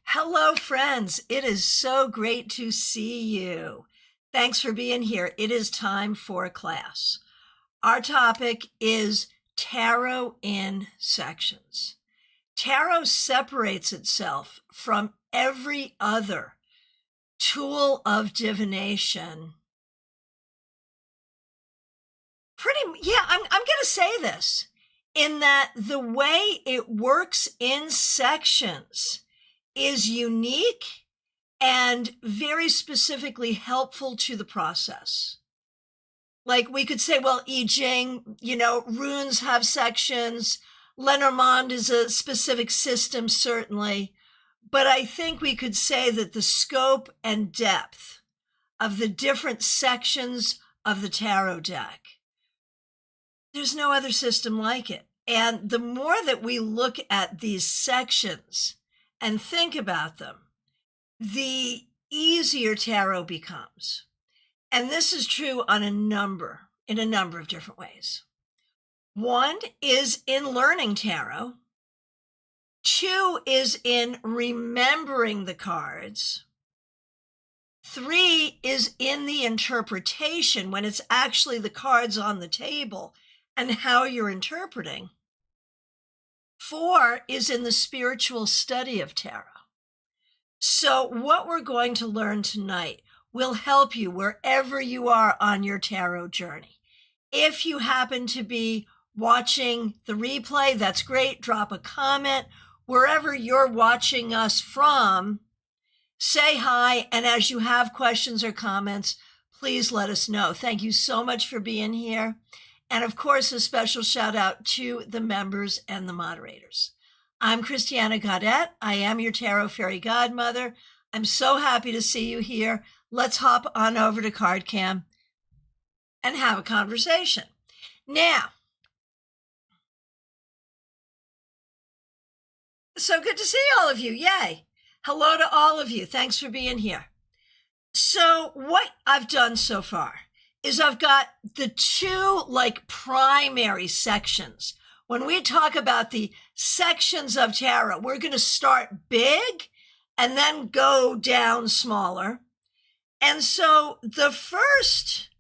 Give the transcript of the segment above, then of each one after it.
Hello, friends. It is so great to see you. Thanks for being here. It is time for class. Our topic is tarot in sections. Tarot separates itself from every other tool of divination. I'm going to say this in that the way it works in sections is unique and very specifically helpful to the process. Like we could say, well, I Ching, runes have sections. Lenormand is a specific system, certainly. But I think we could say that the scope and depth of the different sections of the tarot deck, there's no other system like it. And the more that we look at these sections and think about them, the easier tarot becomes. And this is true in a number of different ways. One is in learning tarot. Two is in remembering the cards. Three is in the interpretation, when it's actually the cards on the table and how you're interpreting. Four is in the spiritual study of tarot. So what we're going to learn tonight will help you wherever you are on your tarot journey. If you happen to be watching the replay, that's great. Drop a comment. Wherever you're watching us from, say hi. And as you have questions or comments, please let us know. Thank you so much for being here. And of course, a special shout out to the members and the moderators. I'm Christiana Gaudet. I am your Tarot Fairy Godmother. I'm so happy to see you here. Let's hop on over to CardCam and have a conversation. Now, so good to see all of you. Yay. Hello to all of you. Thanks for being here. So what I've done so far is I've got the two primary sections. When we talk about the sections of tarot, we're going to start big and then go down smaller. And so the first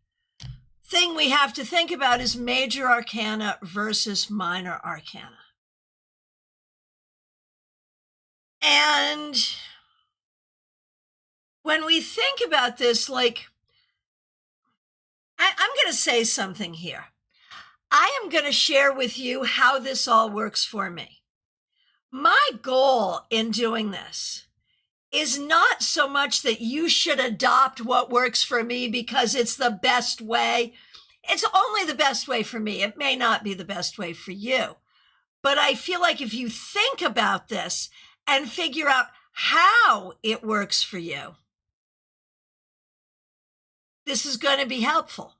thing we have to think about is major arcana versus minor arcana. And when we think about this, I'm going to say something here. I am going to share with you how this all works for me. My goal in doing this is not so much that you should adopt what works for me because it's the best way. It's only the best way for me. It may not be the best way for you. But I feel like if you think about this and figure out how it works for you, this is going to be helpful.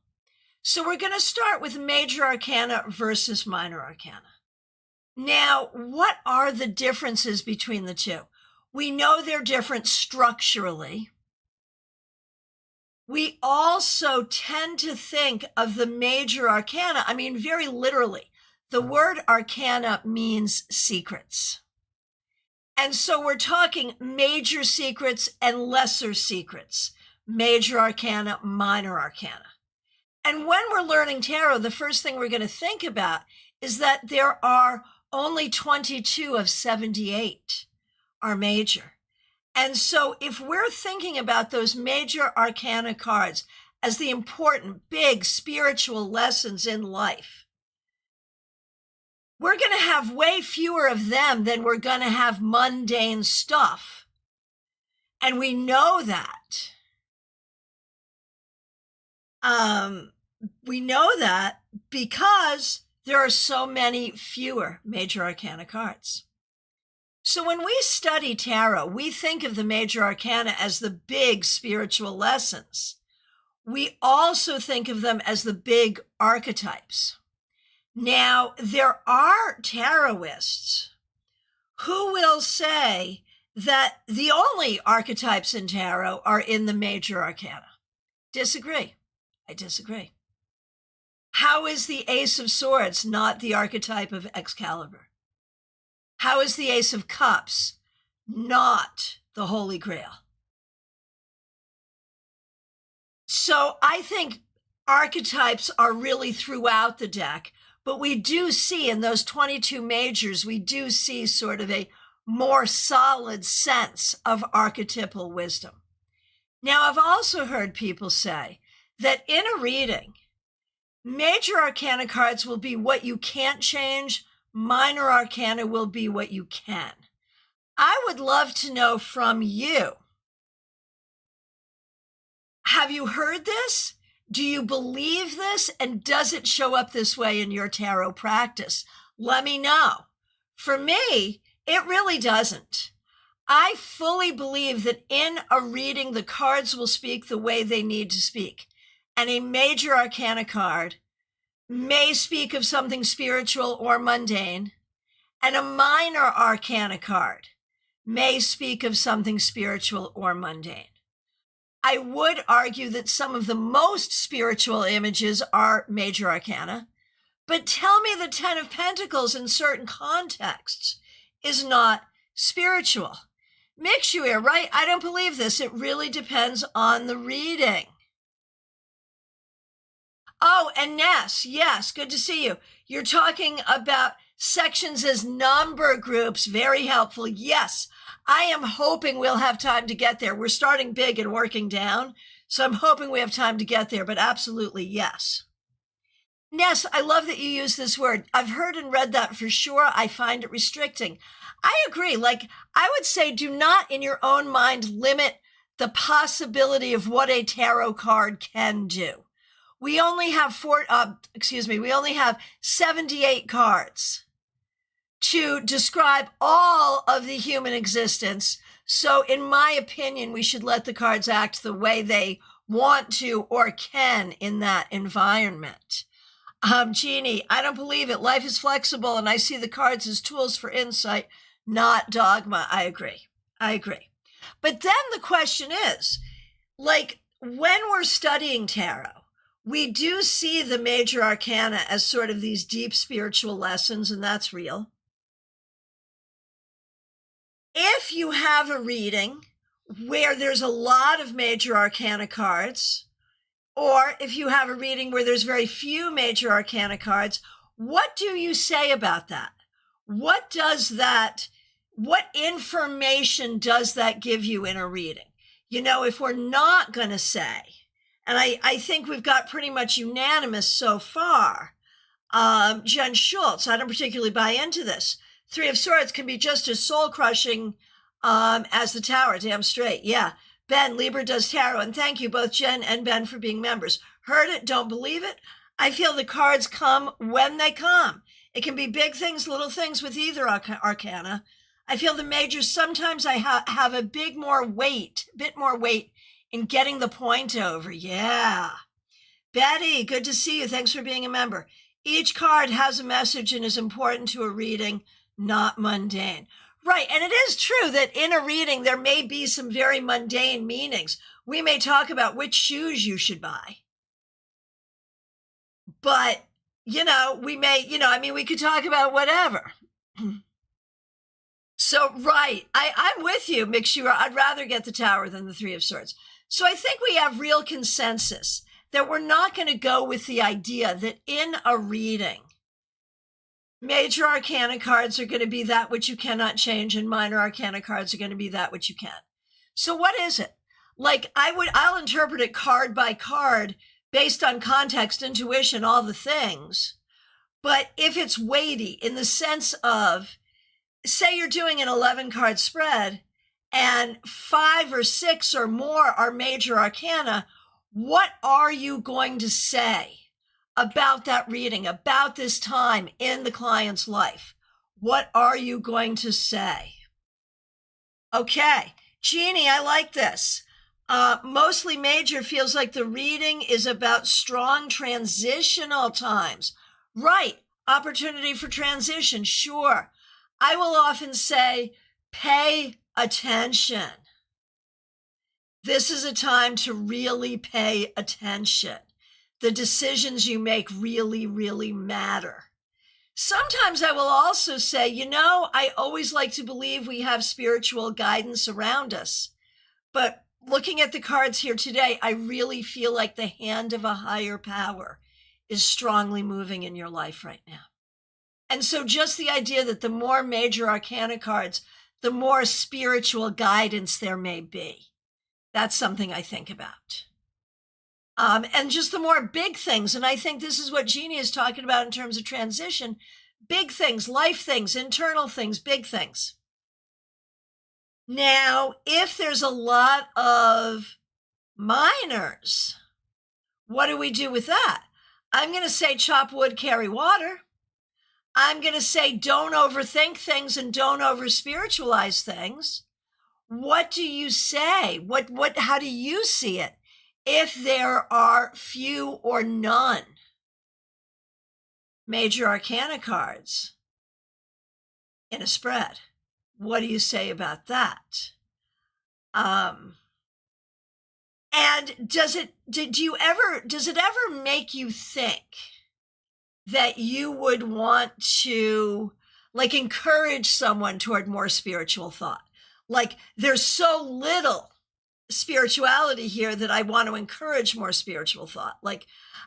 So we're going to start with major arcana versus minor arcana. Now, what are the differences between the two? We know they're different structurally. We also tend to think of the major arcana, very literally. The word arcana means secrets. And so we're talking major secrets and lesser secrets. Major arcana, minor arcana. And when we're learning tarot, the first thing we're going to think about is that there are only 22 of 78 are major. And so if we're thinking about those major arcana cards as the important, big spiritual lessons in life, we're going to have way fewer of them than we're going to have mundane stuff. And we know that. We know that because there are so many fewer major arcana cards. So when we study tarot, we think of the major arcana as the big spiritual lessons. We also think of them as the big archetypes. Now, there are tarotists who will say that the only archetypes in tarot are in the major arcana. Disagree. I disagree. How is the Ace of Swords not the archetype of Excalibur? How is the Ace of Cups not the Holy Grail. So I think archetypes are really throughout the deck, but we do see in those 22 majors, we do see sort of a more solid sense of archetypal wisdom. Now, I've also heard people say that in a reading, major arcana cards will be what you can't change, minor arcana will be what you can. I would love to know from you, have you heard this? Do you believe this? And does it show up this way in your tarot practice? Let me know. For me, it really doesn't. I fully believe that in a reading, the cards will speak the way they need to speak. And a major arcana card may speak of something spiritual or mundane, and a minor arcana card may speak of something spiritual or mundane. I would argue that some of the most spiritual images are major arcana, but tell me the 10 of Pentacles in certain contexts is not spiritual. Makes you here, right? I don't believe this. It really depends on the reading. Oh, and Ness, yes, good to see you. You're talking about sections as number groups. Very helpful. Yes, I am hoping we'll have time to get there. We're starting big and working down, so I'm hoping we have time to get there, but absolutely, yes. Ness, I love that you use this word. I've heard and read that for sure. I find it restricting. I agree. Like, I would say do not in your own mind limit the possibility of what a tarot card can do. We only have we only have 78 cards to describe all of the human existence. So in my opinion, we should let the cards act the way they want to or can in that environment. Jeannie, I don't believe it. Life is flexible, and I see the cards as tools for insight, not dogma. I agree. But then the question is, like, when we're studying tarot, we do see the major arcana as sort of these deep spiritual lessons, and that's real. If you have a reading where there's a lot of major arcana cards, or if you have a reading where there's very few major arcana cards, what do you say about that? What information does that give you in a reading? You know, if we're not going to say, and I think we've got pretty much unanimous so far, Jen Schultz, I don't particularly buy into this. 3 of Swords can be just as soul-crushing as the Tower, damn straight, yeah. Ben, Libra does tarot, and thank you, both Jen and Ben, for being members. Heard it, don't believe it. I feel the cards come when they come. It can be big things, little things with either arcana. I feel the majors, sometimes I have a bit more weight in getting the point over. Yeah. Betty, good to see you. Thanks for being a member. Each card has a message and is important to a reading, not mundane. Right, and it is true that in a reading, there may be some very mundane meanings. We may talk about which shoes you should buy. But, we could talk about whatever. So, right, I'm with you, Mixura. I'd rather get the Tower than the 3 of Swords. So I think we have real consensus that we're not going to go with the idea that in a reading, major arcana cards are going to be that which you cannot change, and minor arcana cards are going to be that which you can. So what is it? Like, I'll interpret it card by card based on context, intuition, all the things. But if it's weighty in the sense of, say you're doing an 11-card spread and 5 or 6 or more are major arcana, what are you going to say about that reading, about this time in the client's life? What are you going to say? Okay, Jeannie, I like this. Mostly major feels like the reading is about strong transitional times. Right, opportunity for transition, sure. I will often say, pay attention. This is a time to really pay attention. The decisions you make really, really matter. Sometimes I will also say, I always like to believe we have spiritual guidance around us. But looking at the cards here today, I really feel like the hand of a higher power is strongly moving in your life right now. And so just the idea that the more major arcana cards, the more spiritual guidance there may be. That's something I think about. And just the more big things. And I think this is what Jeannie is talking about in terms of transition. Big things, life things, internal things, big things. Now, if there's a lot of minors, what do we do with that? I'm going to say chop wood, carry water. I'm going to say don't overthink things and don't over spiritualize things. What do you say? How do you see it? If there are few or none major arcana cards in a spread, what do you say about that? And does it ever make you think that you would want to encourage someone toward more spiritual thought? Like there's so little spirituality here that I want to encourage more spiritual thought. Like,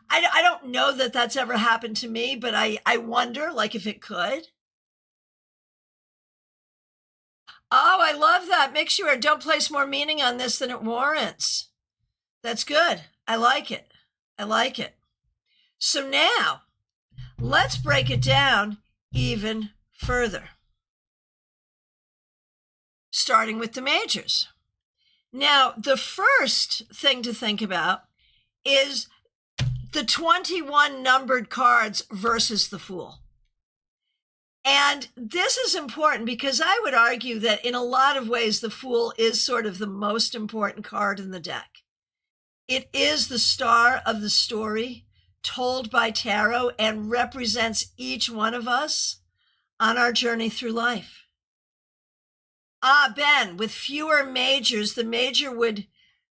I don't know that that's ever happened to me, but I wonder if it could. Oh, I love that. Make sure don't place more meaning on this than it warrants. That's good. I like it. So now let's break it down even further. Starting with the majors. Now, the first thing to think about is the 21 numbered cards versus the Fool. And this is important because I would argue that in a lot of ways, the Fool is sort of the most important card in the deck. It is the star of the story told by tarot and represents each one of us on our journey through life. Ben, with fewer majors, the major would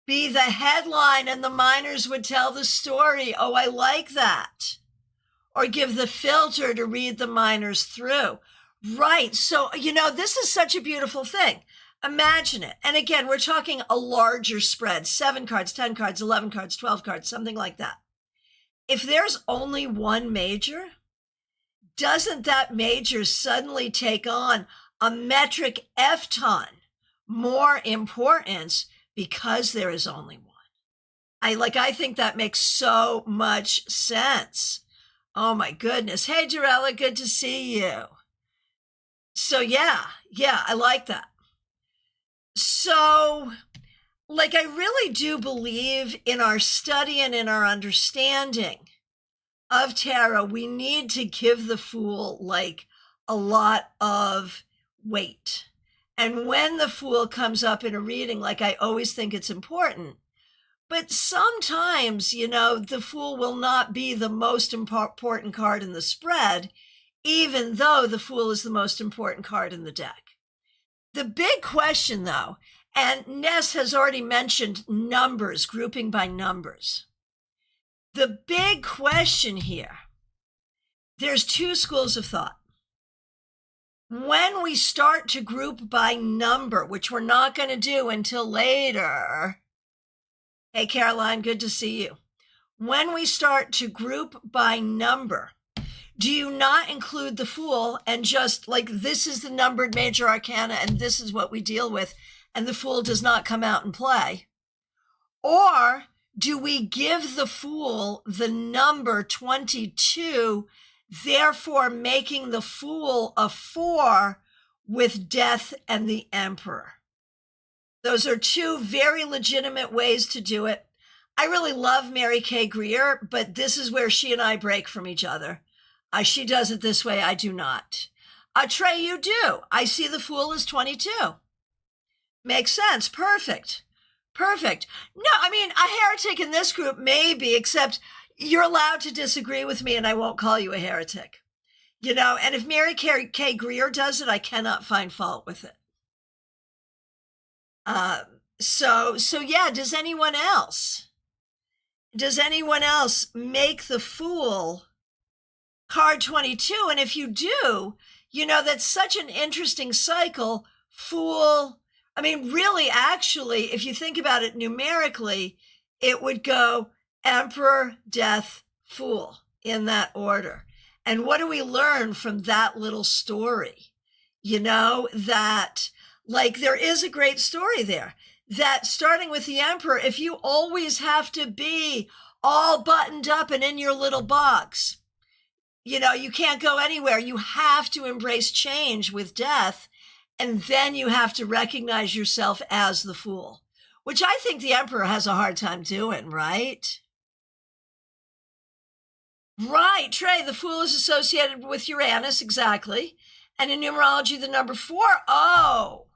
be the headline and the minors would tell the story. Oh, I like that. Or give the filter to read the minors through. Right. So, this is such a beautiful thing. Imagine it. And again, we're talking a larger spread, 7 cards, 10 cards, 11 cards, 12 cards, something like that. If there's only one major, doesn't that major suddenly take on a metric F-ton more importance because there is only one? I think that makes so much sense. Oh my goodness. Hey, Dorella, good to see you. So yeah, I like that. So, I really do believe in our study and in our understanding of tarot, we need to give the Fool a lot of weight. And when the Fool comes up in a reading, I always think it's important. But sometimes, the Fool will not be the most important card in the spread, even though the Fool is the most important card in the deck. The big question, though, and Ness has already mentioned numbers, grouping by numbers. The big question here, there's 2 schools of thought. When we start to group by number, which we're not going to do until later. Hey, Caroline, good to see you. When we start to group by number, do you not include the Fool and just this is the numbered major arcana and this is what we deal with, and the Fool does not come out and play? Or do we give the Fool the number 22, therefore making the Fool a 4 with Death and the Emperor? Those are 2 very legitimate ways to do it. I really love Mary Kay Greer, but this is where she and I break from each other. She does it this way. I do not. Trey, you do. I see the Fool as 22. Makes sense. Perfect. No, a heretic in this group, maybe, except you're allowed to disagree with me and I won't call you a heretic. And if Mary Kay Greer does it, I cannot find fault with it. So yeah, does anyone else make the Fool card 22. And if you do, you know, that's such an interesting cycle. Fool. I mean, really, actually, if you think about it numerically, it would go Emperor, Death, Fool in that order. And what do we learn from that little story? You know, that like there is a great story there that starting with the Emperor, if you always have to be all buttoned up and in your little box, you know, you can't go anywhere. You have to embrace change with death. And then you have to recognize yourself as the Fool, which I think the Emperor has a hard time doing, right? Right, Trey, the Fool is associated with Uranus, exactly. And in numerology, the number 4. Oh,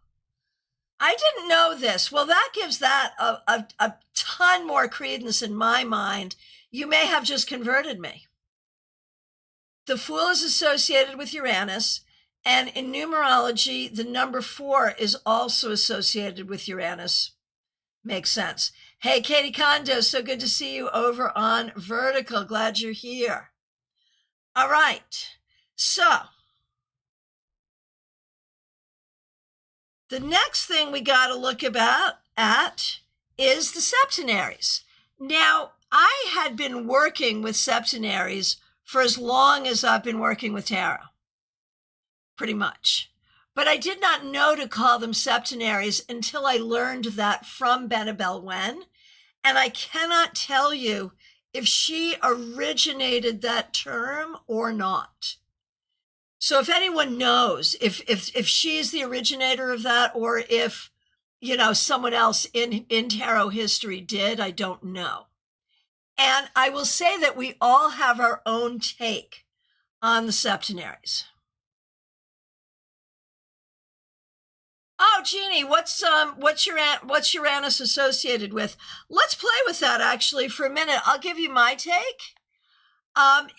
I didn't know this. Well, that gives that a ton more credence in my mind. You may have just converted me. The Fool is associated with Uranus. And in numerology, the number 4 is also associated with Uranus. Makes sense. Hey, Katie Kondo, so good to see you over on Vertical. Glad you're here. All right. So the next thing we got to look at is the septenaries. Now, I had been working with septenaries for as long as I've been working with tarot. Pretty much. But I did not know to call them septenaries until I learned that from Benabel Wen. And I cannot tell you if she originated that term or not. So if anyone knows if she's the originator of that, or if, you know, someone else in tarot history did, I don't know. And I will say that we all have our own take on the septenaries. Oh, Jeannie, what's Uranus associated with? Let's play with that actually for a minute. I'll give you my take.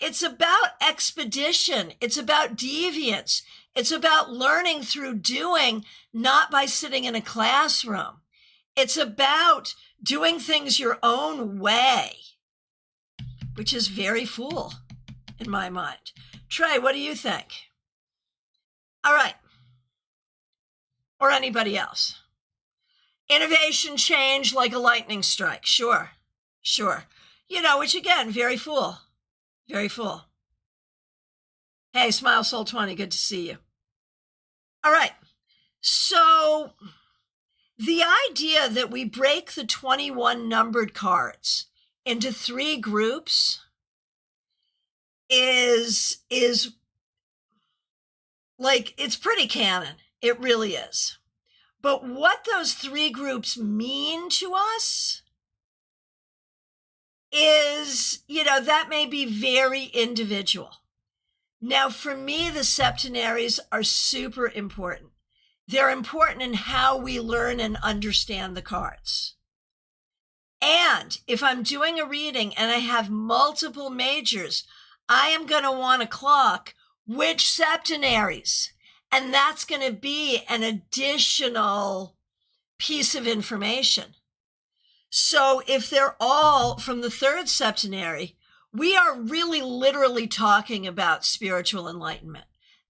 It's about expedition. It's about deviance. It's about learning through doing, not by sitting in a classroom. It's about doing things your own way, which is very Fool in my mind. Trey, what do you think? All right. Or anybody else. Innovation, change like a lightning strike. Sure. You know, which again, very Fool. Very Fool. Hey, Smile Soul 20, good to see you. All right. So the idea that we break the 21 numbered cards into 3 groups is like, it's pretty canon. It really is. But what those 3 groups mean to us is, you know, that may be very individual. Now, for me, the septenaries are super important. They're important in how we learn and understand the cards. And if I'm doing a reading and I have multiple majors, I am going to want to clock which septenaries. And that's going to be an additional piece of information. So if they're all from the 3rd septenary, we are really literally talking about spiritual enlightenment.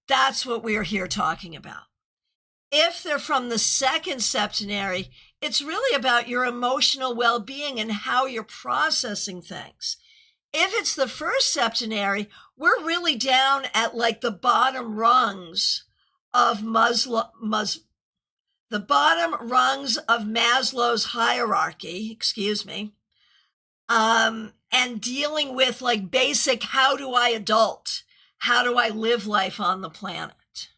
That's what we're here talking about. If they're from the 2nd septenary, it's really about your emotional well-being and how you're processing things. If it's the 1st septenary, we're really down at like the bottom rungs of the bottom rungs of Maslow's hierarchy, and dealing with like basic, how do I adult? How do I live life on the planet?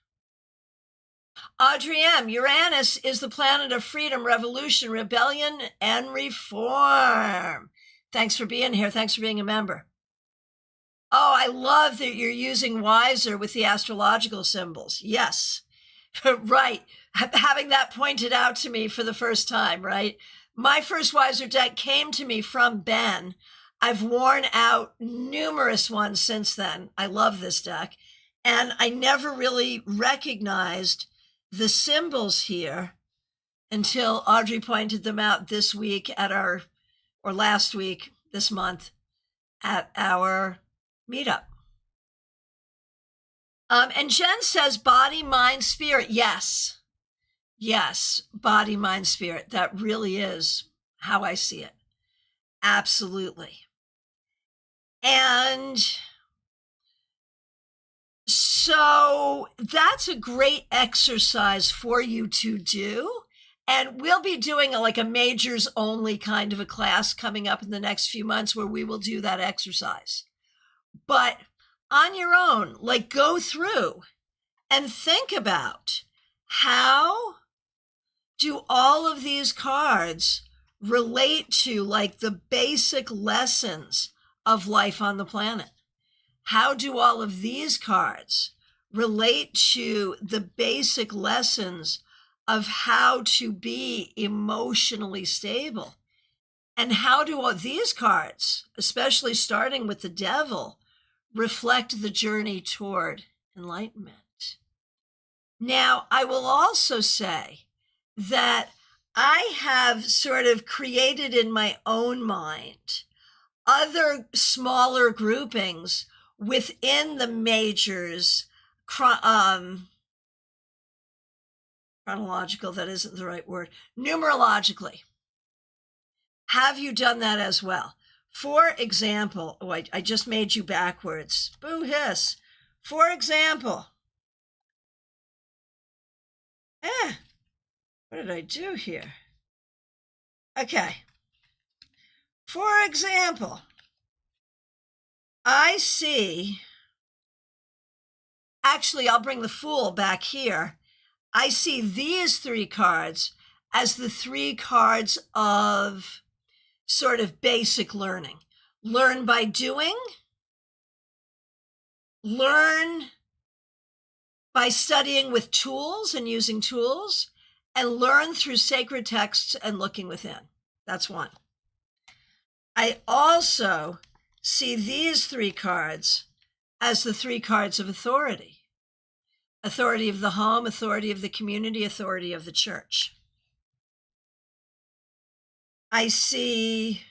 Audrey M., Uranus is the planet of freedom, revolution, rebellion, and reform. Thanks for being here. Thanks for being a member. Oh, I love that you're using Wiser with the astrological symbols. Yes, right. Having that pointed out to me for the first time, right? My first Wiser deck came to me from Ben. I've worn out numerous ones since then. I love this deck. And I never really recognized the symbols here until Audrey pointed them out this week or last week, this month, at our meetup. And Jen says body, mind, spirit. Yes. Yes, body, mind, spirit. That really is how I see it. Absolutely. And so that's a great exercise for you to do. And we'll be doing like a majors only kind of a class coming up in the next few months where we will do that exercise. But on your own, like go through and think about how do all of these cards relate to like the basic lessons of life on the planet? How do all of these cards relate to the basic lessons of how to be emotionally stable? And how do all these cards, especially starting with the devil, reflect the journey toward enlightenment? Now, I will also say that I have sort of created in my own mind other smaller groupings within the majors, chronological, that isn't the right word, numerologically. Have you done that as well? For example, I just made you backwards. Boo hiss. For example, what did I do here? Okay. For example, I see, actually, I'll bring the Fool back here. I see these three cards as the three cards of sort of basic learning. Learn by doing, learn by studying with tools and using tools, and learn through sacred texts and looking within. That's one. I also see these three cards as the three cards of authority. Authority of the home, authority of the community, authority of the church. I see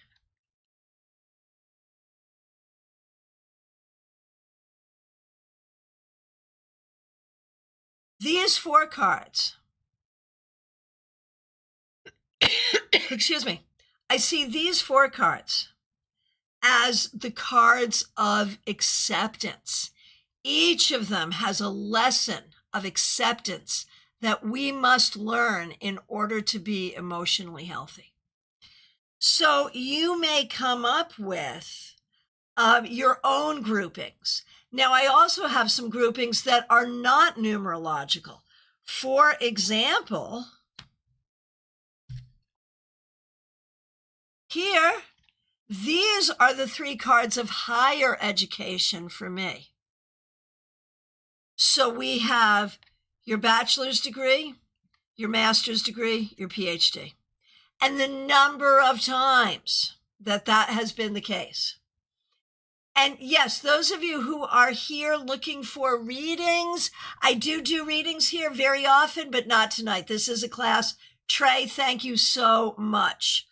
these four cards. Excuse me. I see these four cards as the cards of acceptance. Each of them has a lesson of acceptance that we must learn in order to be emotionally healthy. So you may come up with your own groupings. Now, I also have some groupings that are not numerological. For example, here, these are the three cards of higher education for me. So we have your bachelor's degree, your master's degree, your PhD, and the number of times that has been the case. And yes, those of you who are here looking for readings, I do readings here very often, but not tonight. This is a class. Trey, thank you so much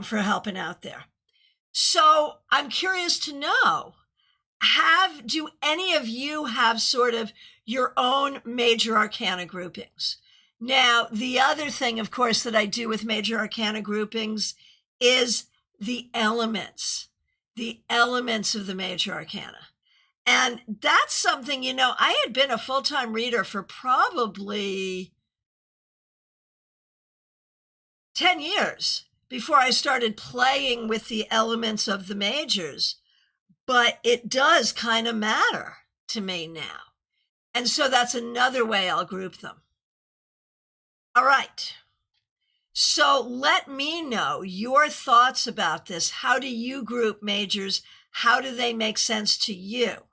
for helping out there. So I'm curious to know, do any of you have sort of your own major arcana groupings? Now, the other thing, of course, that I do with major arcana groupings is the elements of the major arcana. And that's something, I had been a full-time reader for probably 10 years before I started playing with the elements of the majors. But it does kind of matter to me now. And so that's another way I'll group them. All right. So let me know your thoughts about this. How do you group majors? How do they make sense to you?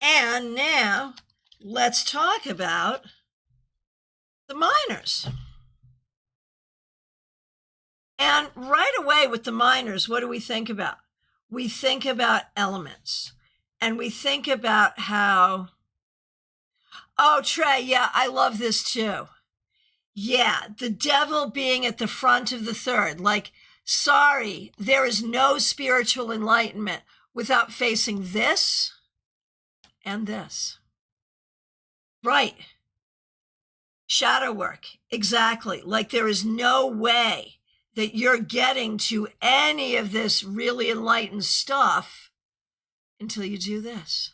And now let's talk about the minors. And right away with the minors, what do we think about? We think about elements, and we think about how, oh, Trey, yeah, I love this too. Yeah, the devil being at the front of the third, like, sorry, there is no spiritual enlightenment without facing this and this. Right. Shadow work. Exactly. Like there is no way that you're getting to any of this really enlightened stuff until you do this.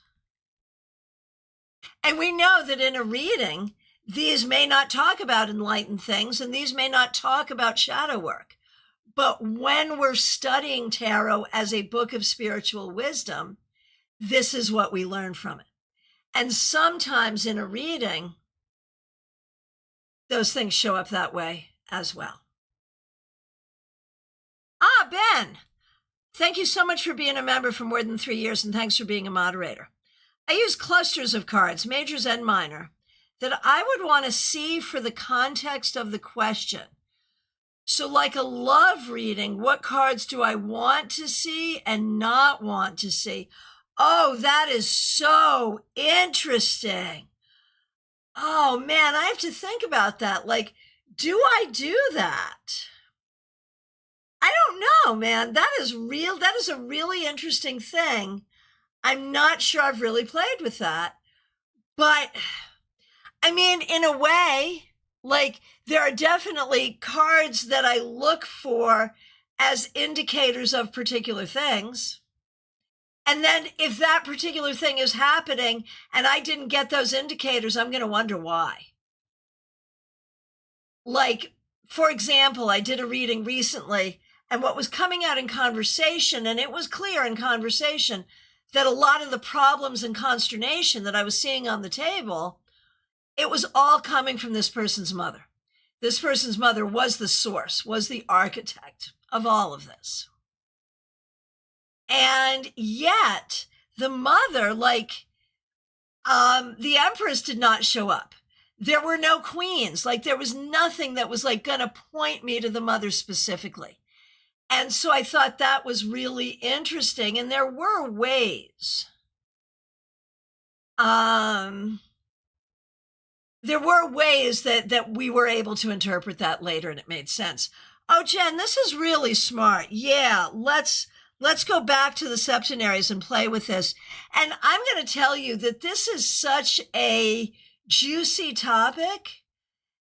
And we know that in a reading, these may not talk about enlightened things and these may not talk about shadow work. But when we're studying tarot as a book of spiritual wisdom, this is what we learn from it. And sometimes in a reading, those things show up that way as well. Ben, thank you so much for being a member for more than 3 years, and thanks for being a moderator. I use clusters of cards, majors and minor, that I would want to see for the context of the question. So like a love reading, what cards do I want to see and not want to see? Oh, that is so interesting. Oh, man, I have to think about that. Like, do I do that? I don't know, man. That is real. That is a really interesting thing. I'm not sure I've really played with that. But, I mean, in a way, like, there are definitely cards that I look for as indicators of particular things. And then if that particular thing is happening and I didn't get those indicators, I'm going to wonder why. Like, for example, I did a reading recently, and what was coming out in conversation, and it was clear in conversation that a lot of the problems and consternation that I was seeing on the table, it was all coming from this person's mother. This person's mother was the source, was the architect of all of this. And yet the mother, like, the Empress did not show up. There were no queens. Like, there was nothing that was like going to point me to the mother specifically. And so I thought that was really interesting. And there were ways. There were ways that we were able to interpret that later, and it made sense. Oh, Jen, this is really smart. Yeah, let's go back to the septenaries and play with this. And I'm going to tell you that this is such a juicy topic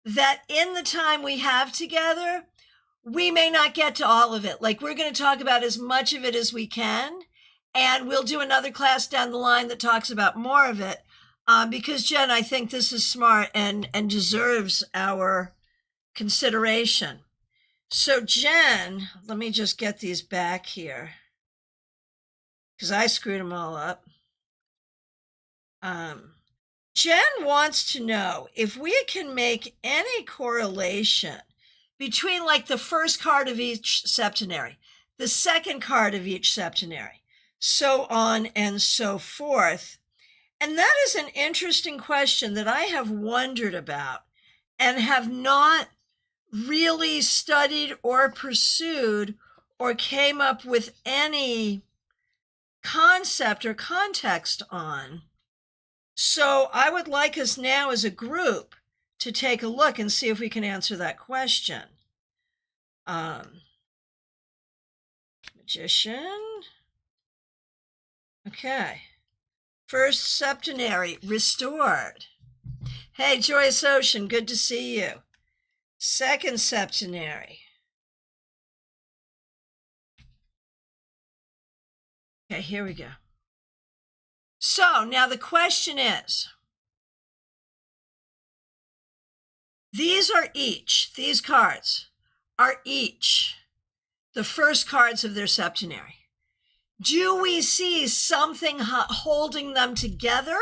that in the time we have together, we may not get to all of it. Like, we're going to talk about as much of it as we can, and we'll do another class down the line that talks about more of it. Because, Jen, I think this is smart and deserves our consideration. So, Jen, let me just get these back here, because I screwed them all up. Jen wants to know if we can make any correlation between, like, the first card of each septenary, the second card of each septenary, so on and so forth. And that is an interesting question that I have wondered about and have not really studied or pursued or came up with any concept or context on. So I would like us now as a group to take a look and see if we can answer that question. Magician. Okay. First septenary, restored. Hey, Joyous Ocean, good to see you. Second septenary. Okay, here we go. So now the question is, these cards are each the first cards of their septenary. Do we see something holding them together?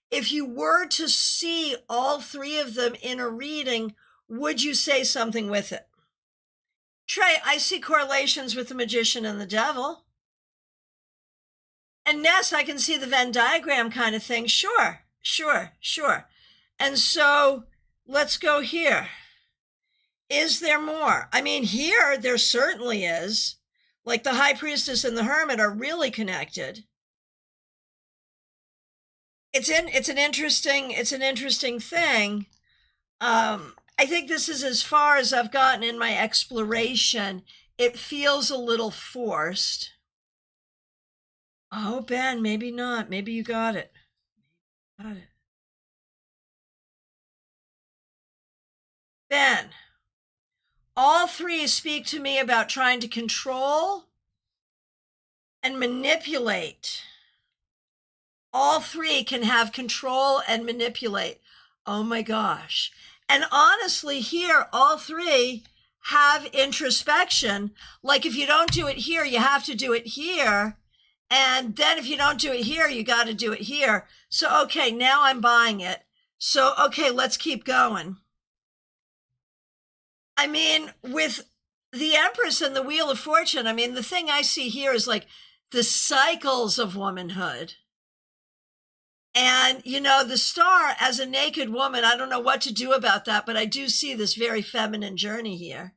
If you were to see all three of them in a reading, would you say something with it? Trey, I see correlations with the Magician and the Devil. And Ness, I can see the Venn diagram kind of thing. Sure. And so let's go here. Is there more? I mean, here there certainly is. Like, the High Priestess and the Hermit are really connected. It's an interesting thing. I think this is as far as I've gotten in my exploration. It feels a little forced. Oh, Ben, maybe not. Maybe you got it. Got it. Ben, all three speak to me about trying to control and manipulate. All three can have control and manipulate. Oh my gosh. And honestly, here, all three have introspection. Like if you don't do it here, you have to do it here. And then if you don't do it here, you got to do it here. So, okay, now I'm buying it. So, okay, let's keep going. I mean, with the Empress and the Wheel of Fortune, I mean, the thing I see here is like the cycles of womanhood. And, you know, the Star as a naked woman, I don't know what to do about that, but I do see this very feminine journey here.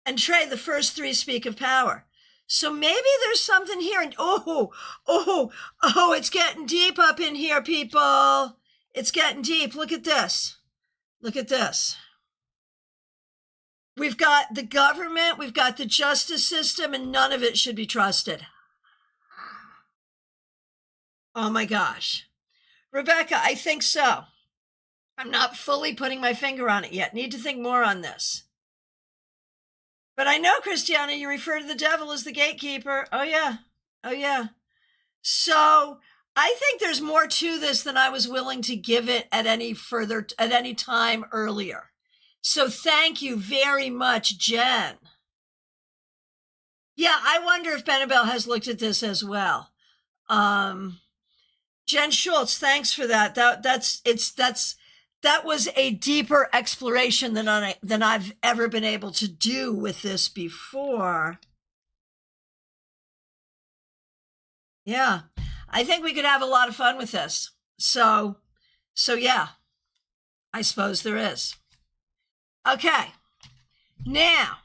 And Trey, the first three speak of power. So maybe there's something here. And it's getting deep up in here, people. It's getting deep. Look at this. Look at this. We've got the government, we've got the justice system, and none of it should be trusted. Oh my gosh. Rebecca, I think so. I'm not fully putting my finger on it yet. Need to think more on this. But I know, Christiana, you refer to the devil as the gatekeeper. Oh, yeah. Oh, yeah. So I think there's more to this than I was willing to give it at any time earlier. So thank you very much, Jen. Yeah, I wonder if Benabel has looked at this as well. Jen Schultz, thanks for that. That was a deeper exploration than I've ever been able to do with this before. Yeah, I think we could have a lot of fun with this. So yeah, I suppose there is. Okay, now.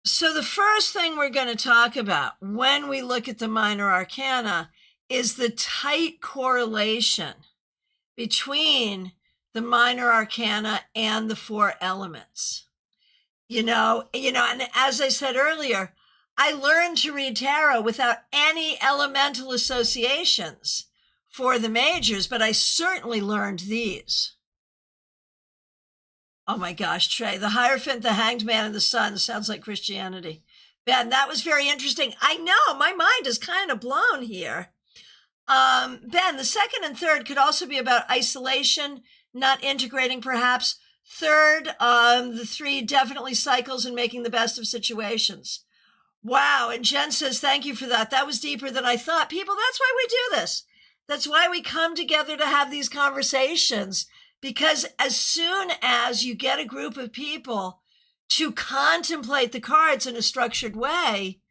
So the first thing we're going to talk about when we look at the minor arcana is the tight correlation between the minor arcana and the four elements. You know, and as I said earlier, I learned to read tarot without any elemental associations for the majors, but I certainly learned these. Oh my gosh, Trey, the Hierophant, the Hanged Man, and the Sun sounds like Christianity. Ben, that was very interesting. I know, my mind is kind of blown here. Ben, the second and third could also be about isolation, not integrating perhaps. Third, the three definitely cycles and making the best of situations. Wow, and Jen says, thank you for that. That was deeper than I thought. People, that's why we do this. That's why we come together to have these conversations. Because as soon as you get a group of people to contemplate the cards in a structured way,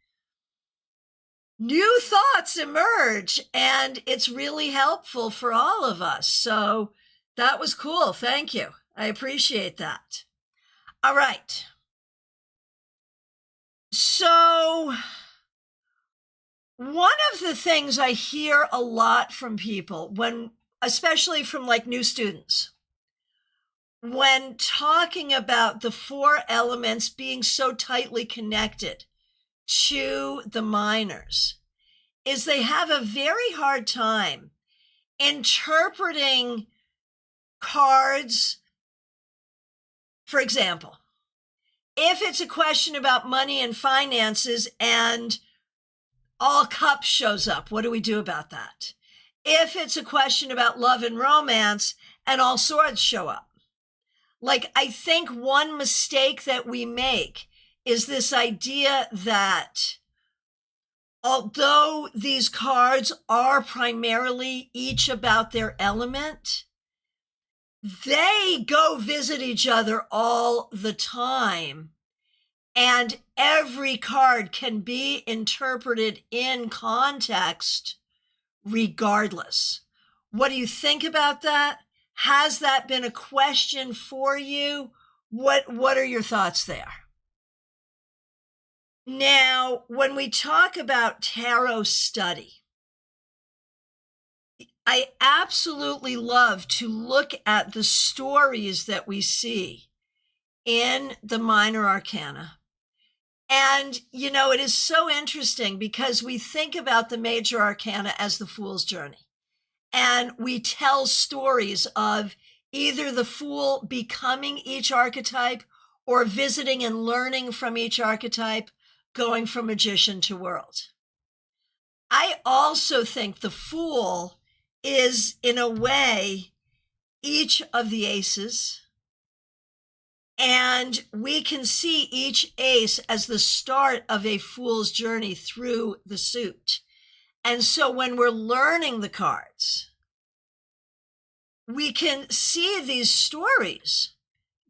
new thoughts emerge, and it's really helpful for all of us. So that was cool. Thank you. I appreciate that. All right. So one of the things I hear a lot from people, especially from like new students, when talking about the four elements being so tightly connected to the minors, is they have a very hard time interpreting cards. For example, if it's a question about money and finances and all cups shows up, what do we do about that? If it's a question about love and romance and all swords show up. Like, I think one mistake that we make is this idea that although these cards are primarily each about their element, they go visit each other all the time. And every card can be interpreted in context regardless. What do you think about that? Has that been a question for you? What are your thoughts there? Now, when we talk about tarot study, I absolutely love to look at the stories that we see in the minor arcana And, it is so interesting because we think about the major arcana as the fool's journey. And we tell stories of either the fool becoming each archetype or visiting and learning from each archetype, going from magician to world. I also think the fool is, in a way, each of the aces. And we can see each ace as the start of a fool's journey through the suit. And so when we're learning the cards, we can see these stories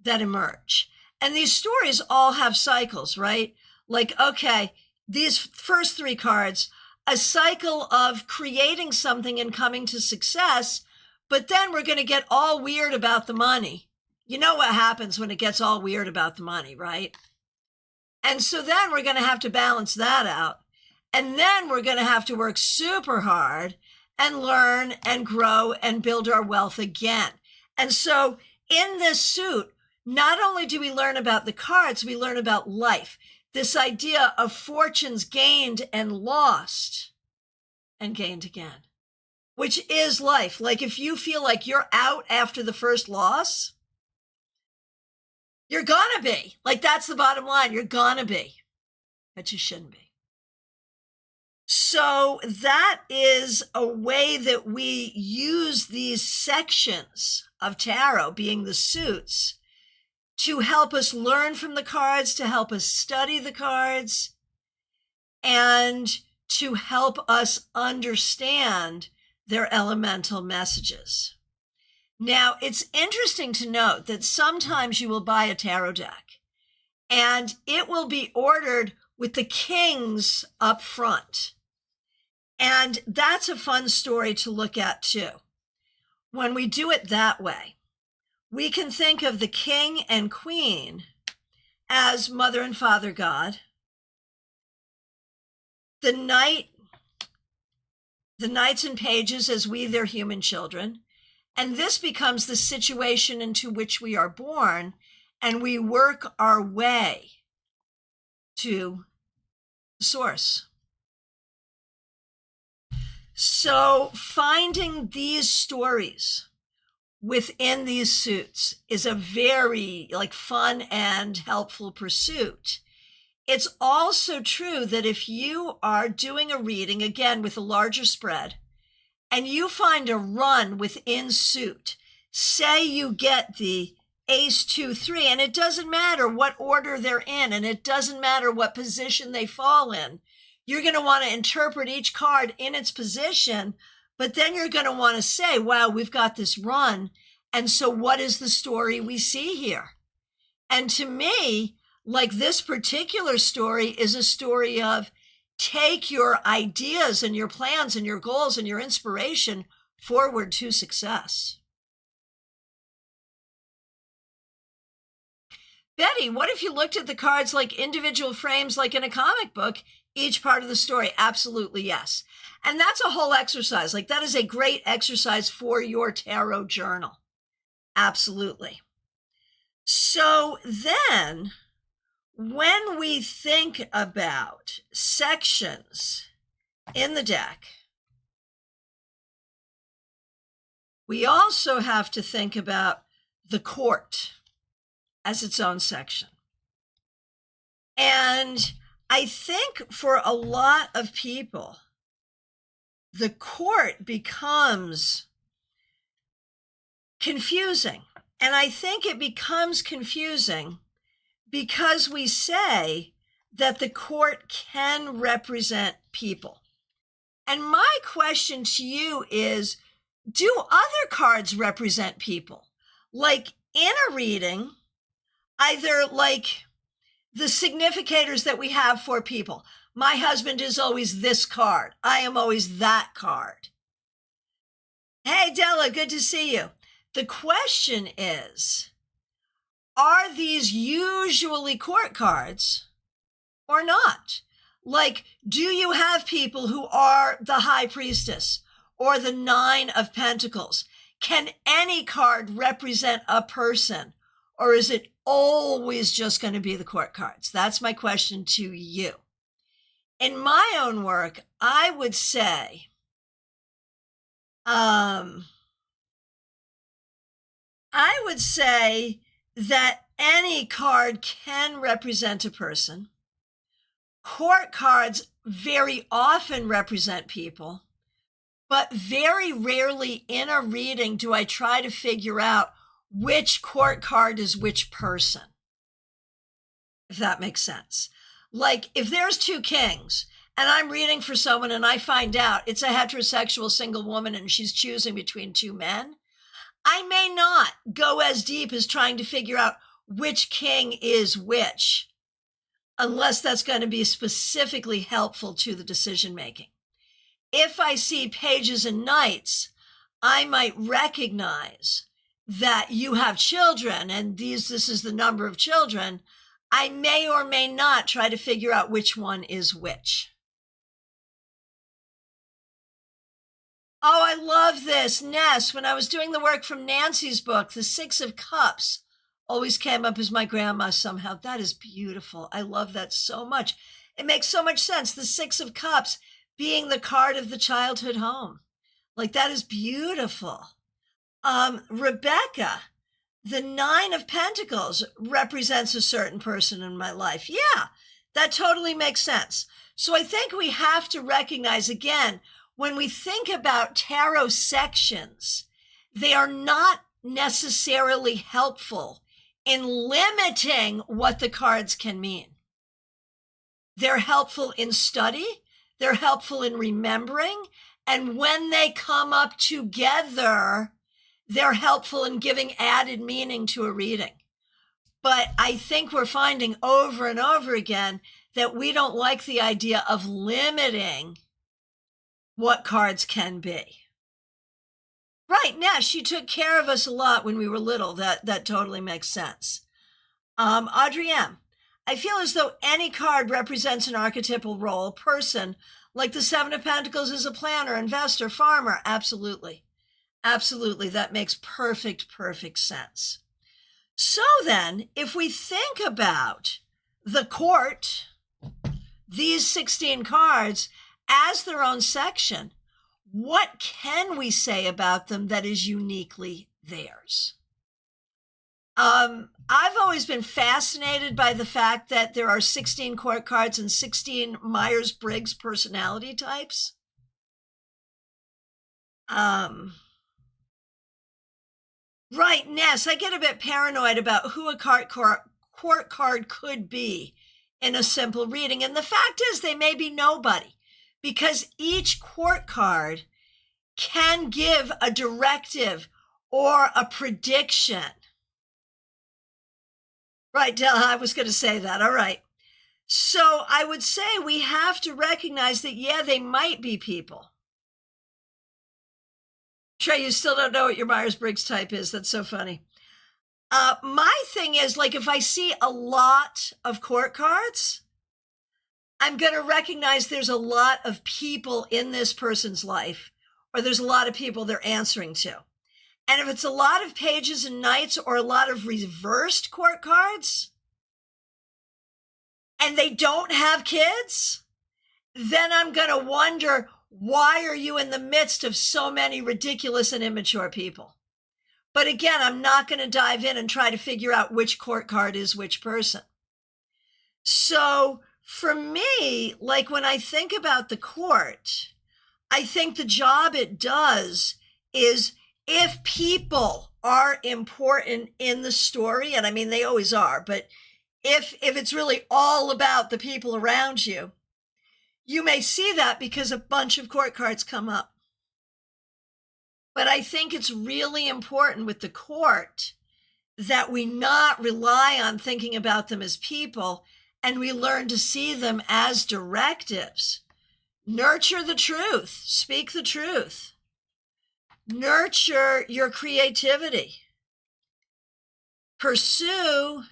that emerge. And these stories all have cycles, right? Like, okay, these first three cards, a cycle of creating something and coming to success, but then we're going to get all weird about the money. You know what happens when it gets all weird about the money, right? And so then we're going to have to balance that out. And then we're going to have to work super hard and learn and grow and build our wealth again. And so in this suit, not only do we learn about the cards, we learn about life. This idea of fortunes gained and lost and gained again, which is life. Like if you feel like you're out after the first loss, you're gonna be. Like that's the bottom line. You're gonna be, but you shouldn't be. So that is a way that we use these sections of tarot, being the suits, to help us learn from the cards, to help us study the cards, and to help us understand their elemental messages. Now, it's interesting to note that sometimes you will buy a tarot deck, and it will be ordered with the kings up front. And that's a fun story to look at too. When we do it that way, we can think of the king and queen as mother and father God, the knights and pages as we, their human children. And this becomes the situation into which we are born, and we work our way to the source. So finding these stories within these suits is a very fun and helpful pursuit. It's also true that if you are doing a reading, again, with a larger spread, and you find a run within suit, say you get the ace, 2, 3, and it doesn't matter what order they're in, and it doesn't matter what position they fall in. You're going to want to interpret each card in its position, but then you're going to want to say, wow, we've got this run. And so what is the story we see here? And to me, this particular story is a story of take your ideas and your plans and your goals and your inspiration forward to success. Betty, what if you looked at the cards like individual frames, like in a comic book, each part of the story? Absolutely, yes. And that's a whole exercise. That is a great exercise for your tarot journal. Absolutely. So then, when we think about sections in the deck, we also have to think about the court as its own section. And I think for a lot of people, the court becomes confusing. And I think it becomes confusing because we say that the court can represent people. And my question to you is, do other cards represent people? In a reading, either the significators that we have for people. My husband is always this card. I am always that card. Hey, Della, good to see you. The question is, are these usually court cards or not? Do you have people who are the High Priestess or the 9 of Pentacles? Can any card represent a person? or is it always just going to be the court cards? That's my question to you. In my own work, I would say, that any card can represent a person. Court cards very often represent people, but very rarely in a reading do I try to figure out which court card is which person, if that makes sense. Like if there's two kings and I'm reading for someone and I find out it's a heterosexual single woman and she's choosing between two men, I may not go as deep as trying to figure out which king is which, unless that's going to be specifically helpful to the decision making. If I see pages and knights, I might recognize that you have children and this is the number of children. I may or may not try to figure out which one is which. Oh, I love this. Ness, when I was doing the work from Nancy's book, the Six of Cups always came up as my grandma somehow. That is beautiful. I love that so much. It makes so much sense. The Six of Cups being the card of the childhood home. Like that is beautiful. Rebecca, the Nine of Pentacles represents a certain person in my life. Yeah, that totally makes sense. So I think we have to recognize again, when we think about tarot sections, they are not necessarily helpful in limiting what the cards can mean. They're helpful in study. They're helpful in remembering. And when they come up together, they're helpful in giving added meaning to a reading. But I think we're finding over and over again that we don't like the idea of limiting what cards can be. Right, now she took care of us a lot when we were little. That totally makes sense. Audrey M., I feel as though any card represents an archetypal role, person, like the Seven of Pentacles is a planner, investor, farmer. Absolutely. Absolutely. That makes perfect sense. So then, if we think about the court, these 16 cards as their own section, what can we say about them that is uniquely theirs? I've always been fascinated by the fact that there are 16 court cards and 16 Myers-Briggs personality types. Right, Ness, I get a bit paranoid about who a court card could be in a simple reading. And the fact is they may be nobody, because each court card can give a directive or a prediction. Right, Del, I was going to say that. All right. So I would say we have to recognize that, yeah, they might be people. Trey, you still don't know what your Myers-Briggs type is. That's so funny. My thing is, like, if I see a lot of court cards, I'm going to recognize there's a lot of people in this person's life, or there's a lot of people they're answering to. And if it's a lot of pages and knights or a lot of reversed court cards, and they don't have kids, then I'm going to wonder, why are you in the midst of so many ridiculous and immature people? But again, I'm not going to dive in and try to figure out which court card is which person. So for me, like when I think about the court, I think the job it does is, if people are important in the story, and I mean, they always are, but if it's really all about the people around you, you may see that because a bunch of court cards come up. But I think it's really important with the court that we not rely on thinking about them as people, and we learn to see them as directives. Nurture the truth. Speak the truth. Nurture your creativity. Pursue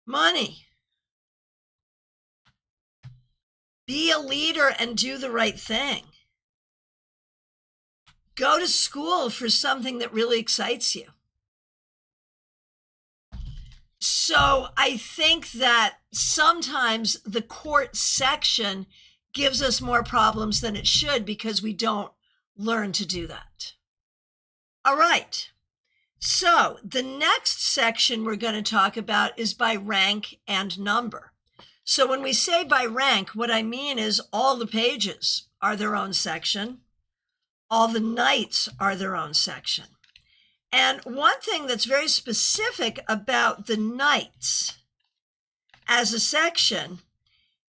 money. Be a leader and do the right thing. Go to school for something that really excites you. So I think that sometimes the court section gives us more problems than it should because we don't learn to do that. All right. So the next section we're going to talk about is by rank and number. So when we say by rank, what I mean is all the pages are their own section. All the knights are their own section. And one thing that's very specific about the knights as a section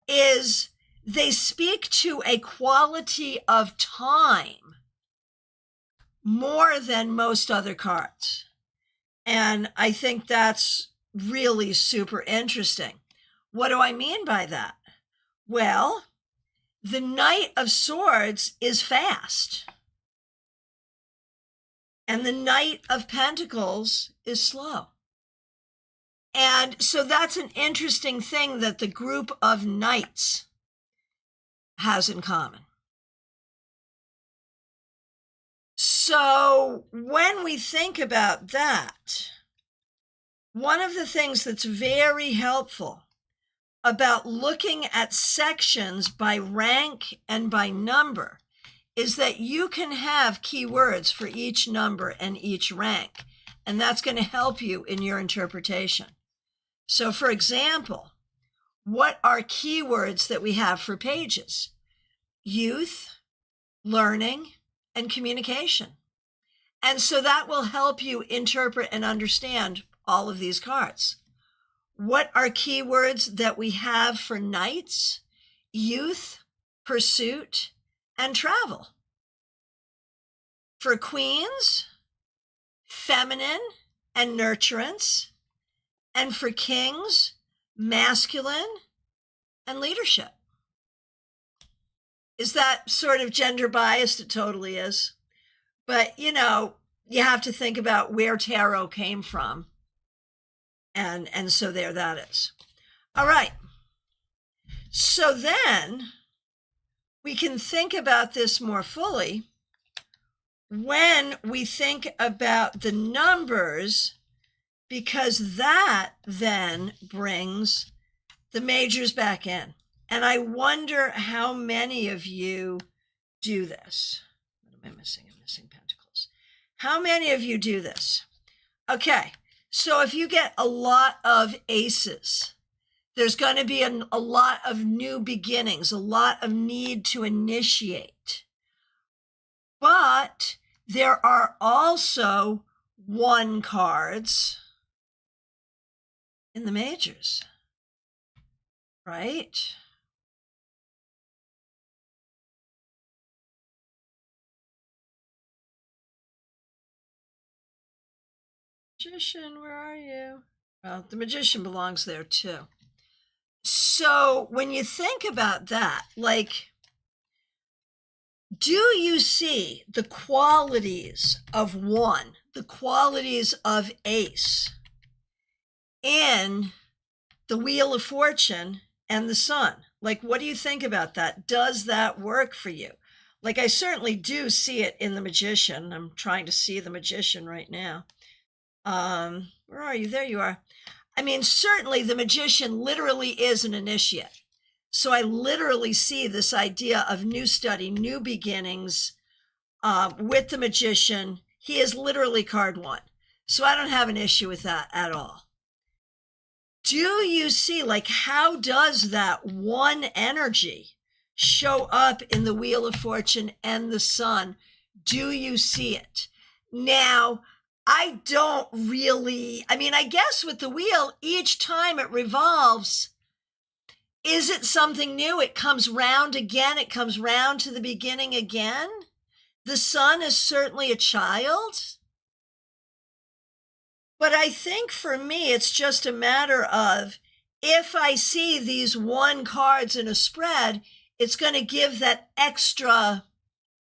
is they speak to a quality of time more than most other cards. And I think that's really super interesting. What do I mean by that? Well, the Knight of Swords is fast. And the Knight of Pentacles is slow. And so that's an interesting thing that the group of knights has in common. So when we think about that, one of the things that's very helpful about looking at sections by rank and by number is that you can have keywords for each number and each rank, and that's going to help you in your interpretation. So for example, what are keywords that we have for pages? Youth, learning, and communication. And so that will help you interpret and understand all of these cards. What are keywords that we have for knights? Youth, pursuit, and travel. For queens, feminine and nurturance. And for kings, masculine and leadership. Is that sort of gender biased? It totally is. But, you know, you have to think about where tarot came from. And so there that is. All right. So then we can think about this more fully when we think about the numbers, because that then brings the majors back in. And I wonder how many of you do this. What am I missing? I'm missing pentacles. How many of you do this? Okay, so if you get a lot of aces, there's going to be a lot of new beginnings, a lot of need to initiate. But there are also 1 cards in the majors, right? Magician, where are you? Well, the Magician belongs there too. So when you think about that, like, do you see the qualities of 1, the qualities of ace in the Wheel of Fortune and the Sun? Like, what do you think about that? Does that work for you? Like, I certainly do see it in the Magician. I'm trying to see the Magician right now. Where are you? There you are. I mean, certainly the Magician literally is an initiate. So I literally see this idea of new study, new beginnings with the Magician. He is literally card 1. So I don't have an issue with that at all. Do you see, like, how does that 1 energy show up in the Wheel of Fortune and the Sun? Do you see it? Now, I don't really, I mean, I guess with the wheel, each time it revolves, is it something new? It comes round again. It comes round to the beginning again. The Sun is certainly a child. But I think for me, it's just a matter of, if I see these 1 cards in a spread, it's going to give that extra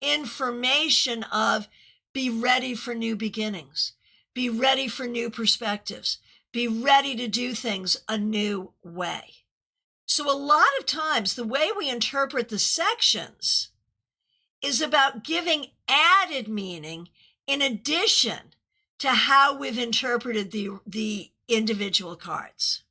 information of, be ready for new beginnings. Be ready for new perspectives. Be ready to do things a new way. So a lot of times, the way we interpret the sections is about giving added meaning in addition to how we've interpreted the individual cards.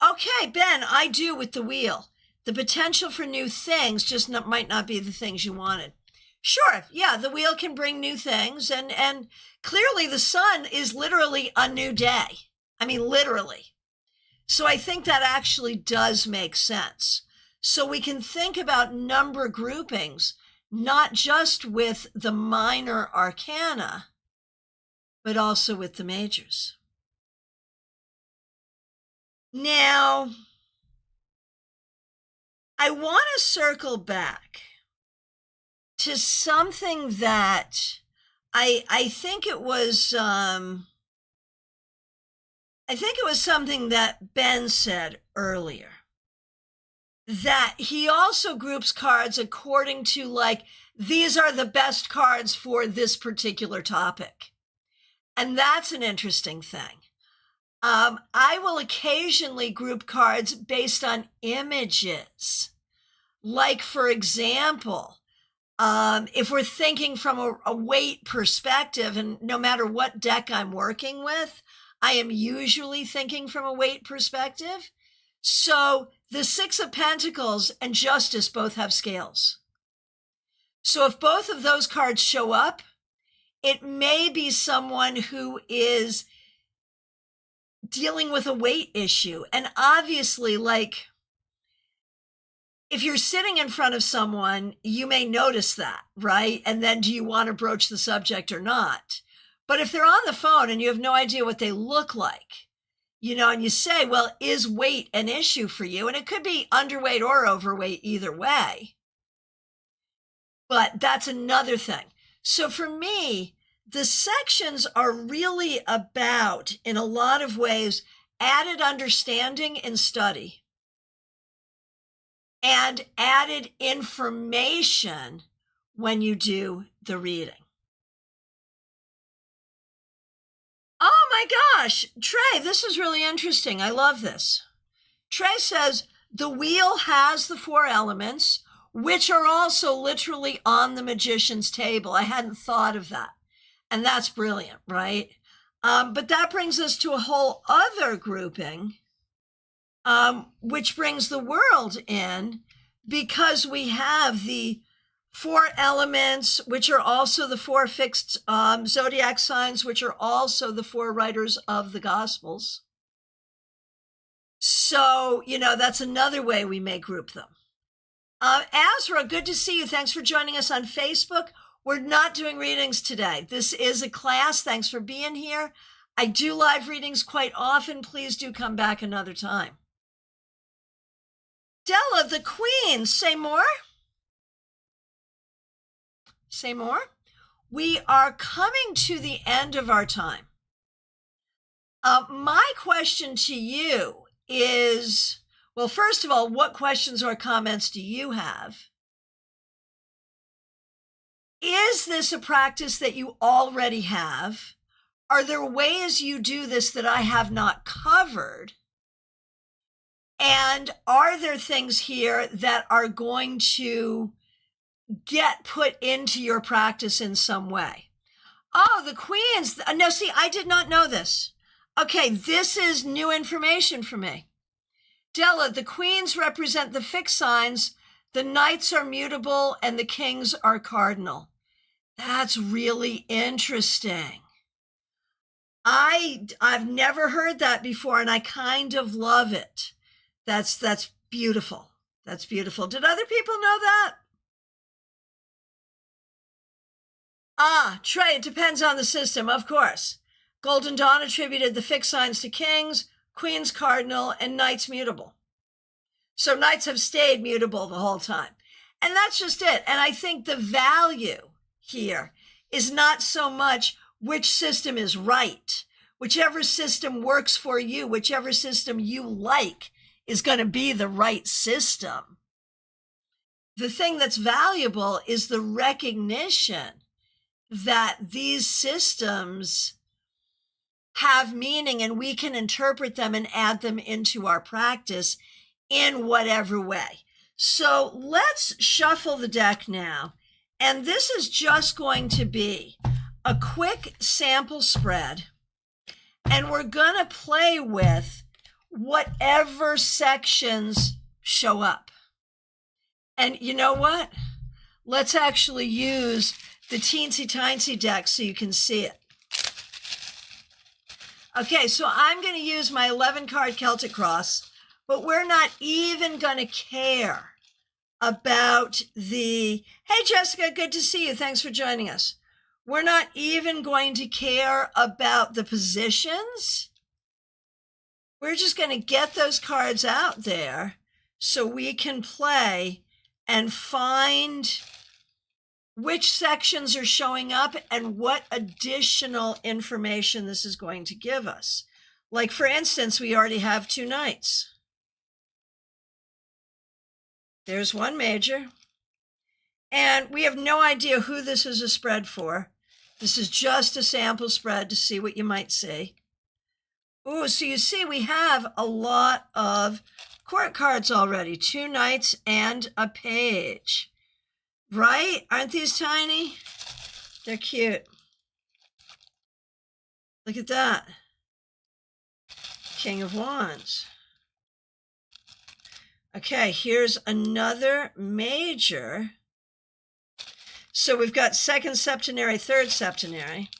Okay, Ben, I do with the wheel. The potential for new things just might not be the things you wanted. Sure, yeah, the wheel can bring new things, and clearly the sun is literally a new day. I mean, literally. So I think that actually does make sense. So we can think about number groupings, not just with the minor arcana, but also with the majors. Now, I want to circle back to something that I think it was something that Ben said earlier, that he also groups cards according to, like, these are the best cards for this particular topic. And that's an interesting thing. I will occasionally group cards based on images. Like, for example, if we're thinking from a weight perspective, and no matter what deck I'm working with, I am usually thinking from a weight perspective. So the Six of Pentacles and Justice both have scales. So if both of those cards show up, it may be someone who is dealing with a weight issue. And obviously, like, if you're sitting in front of someone, you may notice that, right? And then do you want to broach the subject or not? But if they're on the phone and you have no idea what they look like, and you say, well, is weight an issue for you? And it could be underweight or overweight either way. But that's another thing. So for me, the sections are really about, in a lot of ways, added understanding and study, and added information when you do the reading. Oh my gosh, Trey, this is really interesting. I love this. Trey says, the wheel has the 4 elements, which are also literally on the magician's table. I hadn't thought of that. And that's brilliant, right? But that brings us to a whole other grouping, which brings the world in, because we have the 4 elements, which are also the 4 fixed zodiac signs, which are also the 4 writers of the Gospels. So, that's another way we may group them. Azra, good to see you. Thanks for joining us on Facebook. We're not doing readings today. This is a class. Thanks for being here. I do live readings quite often. Please do come back another time. Della, the Queen, say more. Say more. We are coming to the end of our time. My question to you is, well, first of all, what questions or comments do you have? Is this a practice that you already have? Are there ways you do this that I have not covered? And are there things here that are going to get put into your practice in some way? Oh, the Queens. No, see, I did not know this. Okay, this is new information for me. Della, the Queens represent the fixed signs, the Knights are mutable, and the Kings are cardinal. That's really interesting. I've never heard that before, and I kind of love it. That's beautiful. That's beautiful. Did other people know that? Trey, it depends on the system, of course. Golden Dawn attributed the fixed signs to Kings, Queens cardinal, and Knights mutable. So Knights have stayed mutable the whole time. And that's just it. And I think the value here is not so much which system is right. Whichever system works for you, whichever system you like, is going to be the right system. The thing that's valuable is the recognition that these systems have meaning and we can interpret them and add them into our practice in whatever way. So let's shuffle the deck now. And this is just going to be a quick sample spread. and we're going to play with whatever sections show up. And you know what? Let's actually use the teensy tiny deck so you can see it. Okay, so I'm going to use my 11 card Celtic Cross, but we're not even going to care about the, hey Jessica, good to see you. Thanks for joining us. We're not even going to care about the positions. We're just going to get those cards out there so we can play and find which sections are showing up and what additional information this is going to give us. Like, for instance, we already have 2 knights. There's 1 major. And we have no idea who this is a spread for. This is just a sample spread to see what you might see. Ooh, so you see we have a lot of court cards already. 2 knights and a page. Right? Aren't these tiny? They're cute. Look at that. King of Wands. Okay, here's another major. So we've got 2nd septenary, 3rd septenary.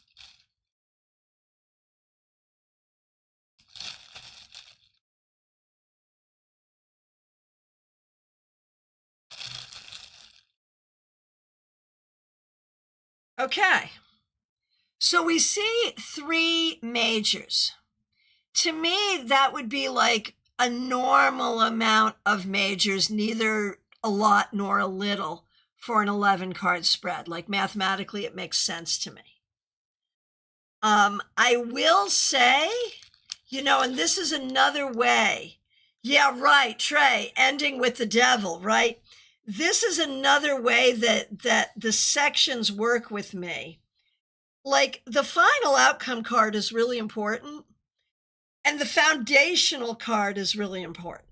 Okay, so we see 3 majors. To me, that would be like a normal amount of majors, neither a lot nor a little for an 11 card spread. Like mathematically, it makes sense to me. I will say, you know, and this is another way. Yeah, right, Trey, ending with the devil, right? This is another way that the sections work with me. Like the final outcome card is really important, and the foundational card is really important.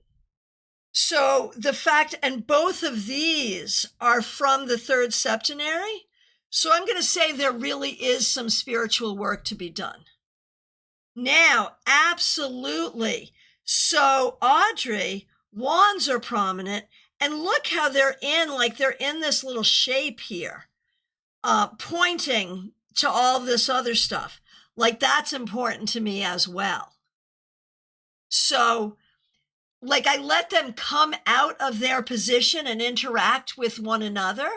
So the fact, and both of these are from the 3rd septenary. So I'm going to say there really is some spiritual work to be done. Now, absolutely. So Audrey, wands are prominent. And look how they're in this little shape here, pointing to all this other stuff. Like that's important to me as well. So, like I let them come out of their position and interact with one another.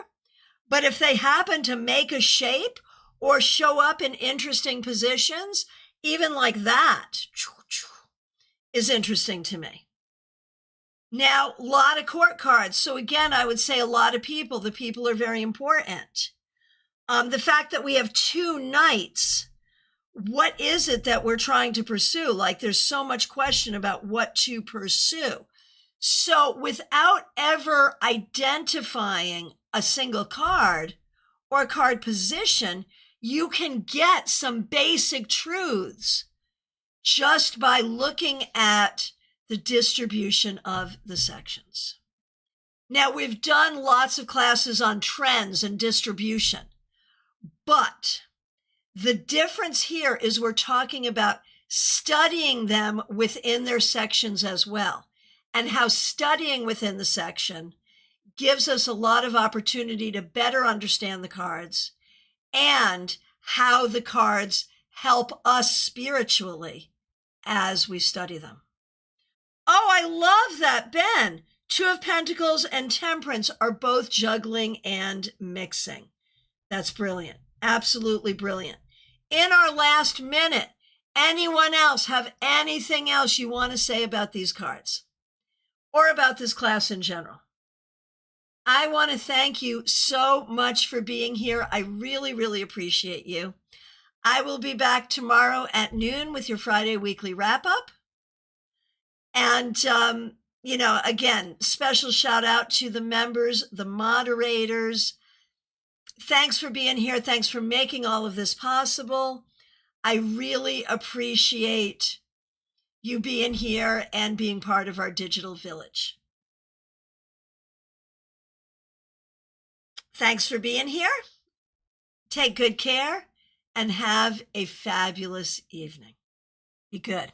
But if they happen to make a shape or show up in interesting positions, even like that is interesting to me. Now, a lot of court cards. So again, I would say a lot of people, the people are very important. The fact that we have 2 knights, what is it that we're trying to pursue? Like there's so much question about what to pursue. So without ever identifying a single card or card position, you can get some basic truths just by looking at the distribution of the sections. Now, we've done lots of classes on trends and distribution, but the difference here is we're talking about studying them within their sections as well, and how studying within the section gives us a lot of opportunity to better understand the cards and how the cards help us spiritually as we study them. Oh, I love that, Ben. 2 of Pentacles and Temperance are both juggling and mixing. That's brilliant. Absolutely brilliant. In our last minute, anyone else have anything else you want to say about these cards or about this class in general? I want to thank you so much for being here. I really, really appreciate you. I will be back tomorrow at noon with your Friday weekly wrap up. And, you know, again, special shout out to the members, the moderators. Thanks for being here. Thanks for making all of this possible. I really appreciate you being here and being part of our digital village. Thanks for being here. Take good care and have a fabulous evening. Be good.